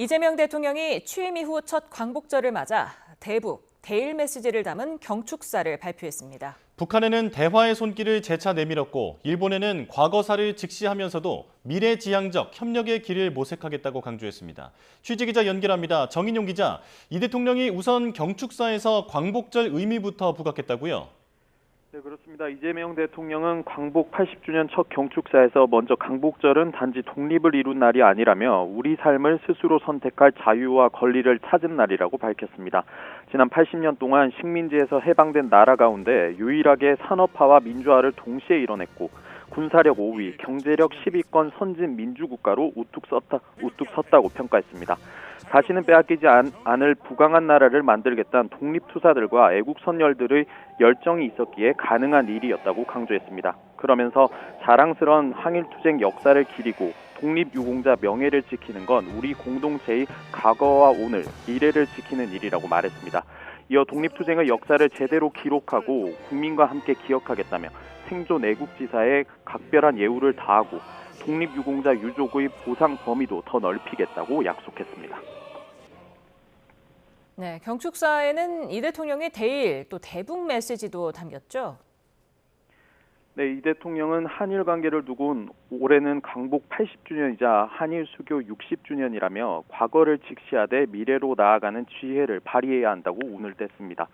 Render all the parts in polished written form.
이재명 대통령이 취임 이후 첫 광복절을 맞아 대북, 대일 메시지를 담은 경축사를 발표했습니다. 북한에는 대화의 손길을 재차 내밀었고 일본에는 과거사를 직시하면서도 미래지향적 협력의 길을 모색하겠다고 강조했습니다. 취재기자 연결합니다. 정인용 기자, 이 대통령이 우선 경축사에서 광복절 의미부터 부각했다고요? 네, 그렇습니다. 이재명 대통령은 광복 80주년 첫 경축사에서 먼저 광복절은 단지 독립을 이룬 날이 아니라며 우리 삶을 스스로 선택할 자유와 권리를 찾은 날이라고 밝혔습니다. 지난 80년 동안 식민지에서 해방된 나라 가운데 유일하게 산업화와 민주화를 동시에 이뤄냈고 군사력 5위, 경제력 10위권 선진 민주국가로 우뚝 섰다고 평가했습니다. 다시는 빼앗기지 않을 부강한 나라를 만들겠다는 독립투사들과 애국선열들의 열정이 있었기에 가능한 일이었다고 강조했습니다. 그러면서 자랑스러운 항일투쟁 역사를 기리고 독립유공자 명예를 지키는 건 우리 공동체의 과거와 오늘, 미래를 지키는 일이라고 말했습니다. 이어 독립투쟁의 역사를 제대로 기록하고 국민과 함께 기억하겠다며 생존 애국지사에 각별한 예우를 다하고 독립유공자 유족의 보상 범위도 더 넓히겠다고 약속했습니다. 네, 경축사에는 이 대통령의 대일 또 대북 메시지도 담겼죠. 네, 이 대통령은 한일 관계를 두고 올해는 광복 80주년이자 한일 수교 60주년이라며 과거를 직시하되 미래로 나아가는 지혜를 발휘해야 한다고 운을 뗐습니다.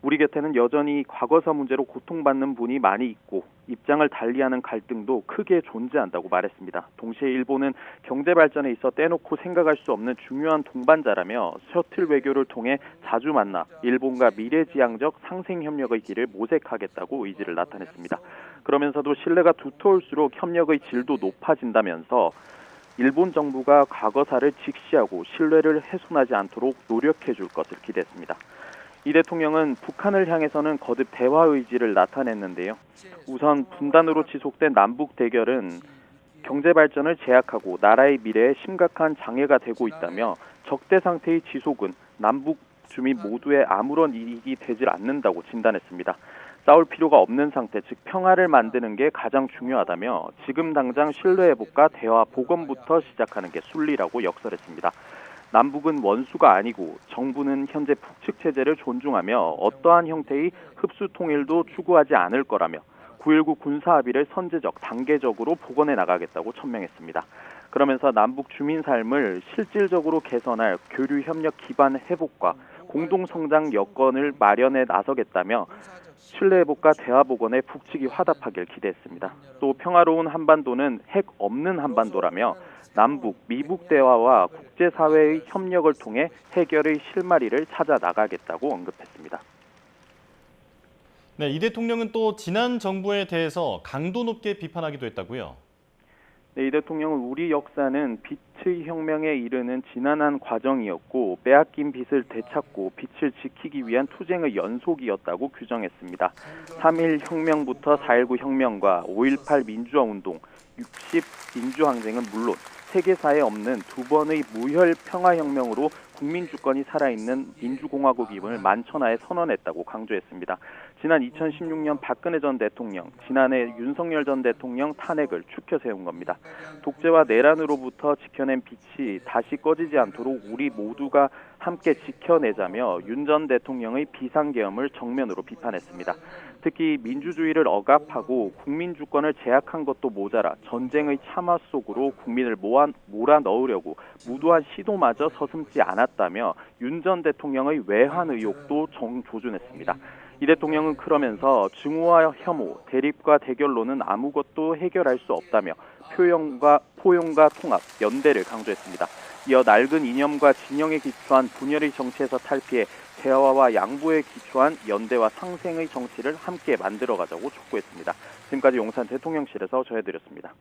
우리 곁에는 여전히 과거사 문제로 고통받는 분이 많이 있고 입장을 달리하는 갈등도 크게 존재한다고 말했습니다. 동시에 일본은 경제 발전에 있어 떼놓고 생각할 수 없는 중요한 동반자라며 셔틀 외교를 통해 자주 만나 일본과 미래지향적 상생협력의 길을 모색하겠다고 의지를 나타냈습니다. 그러면서도 신뢰가 두터울수록 협력의 질도 높아진다면서 일본 정부가 과거사를 직시하고 신뢰를 훼손하지 않도록 노력해 줄 것을 기대했습니다. 이 대통령은 북한을 향해서는 거듭 대화 의지를 나타냈는데요. 우선 분단으로 지속된 남북 대결은 경제 발전을 제약하고 나라의 미래에 심각한 장애가 되고 있다며 적대 상태의 지속은 남북 주민 모두의 아무런 이익이 되질 않는다고 진단했습니다. 싸울 필요가 없는 상태, 즉 평화를 만드는 게 가장 중요하다며 지금 당장 신뢰 회복과 대화 복원부터 시작하는 게 순리라고 역설했습니다. 남북은 원수가 아니고 정부는 현재 북측 체제를 존중하며 어떠한 형태의 흡수 통일도 추구하지 않을 거라며 9.19 군사 합의를 선제적, 단계적으로 복원해 나가겠다고 천명했습니다. 그러면서 남북 주민 삶을 실질적으로 개선할 교류 협력 기반 회복과 공동 성장 여건을 마련해 나서겠다며 신뢰 회복과 대화 복원에 북측이 화답하길 기대했습니다. 또 평화로운 한반도는 핵 없는 한반도라며 남북, 미북 대화와 국제사회의 협력을 통해 해결의 실마리를 찾아 나가겠다고 언급했습니다. 네, 이 대통령은 또 지난 정부에 대해서 강도 높게 비판하기도 했다고요? 네, 이 대통령은 우리 역사는 빛의 혁명에 이르는 지난한 과정이었고 빼앗긴 빛을 되찾고 빛을 지키기 위한 투쟁의 연속이었다고 규정했습니다. 3.1 혁명부터 4.19 혁명과 5.18 민주화 운동, 60 민주항쟁은 물론 세계사에 없는 두 번의 무혈 평화혁명으로 국민주권이 살아있는 민주공화국임을 만천하에 선언했다고 강조했습니다. 지난 2016년 박근혜 전 대통령, 지난해 윤석열 전 대통령 탄핵을 추켜 세운 겁니다. 독재와 내란으로부터 지켜낸 빛이 다시 꺼지지 않도록 우리 모두가 함께 지켜내자며 윤 전 대통령의 비상계엄을 정면으로 비판했습니다. 특히 민주주의를 억압하고 국민주권을 제약한 것도 모자라 전쟁의 참화 속으로 국민을 몰아넣으려고 무도한 시도마저 서슴지 않았다며 윤 전 대통령의 외환 의혹도 정조준했습니다. 이 대통령은 그러면서 증오와 혐오, 대립과 대결로는 아무것도 해결할 수 없다며 포용과 통합, 연대를 강조했습니다. 이어 낡은 이념과 진영에 기초한 분열의 정치에서 탈피해 대화와 양보에 기초한 연대와 상생의 정치를 함께 만들어가자고 촉구했습니다. 지금까지 용산 대통령실에서 전해드렸습니다.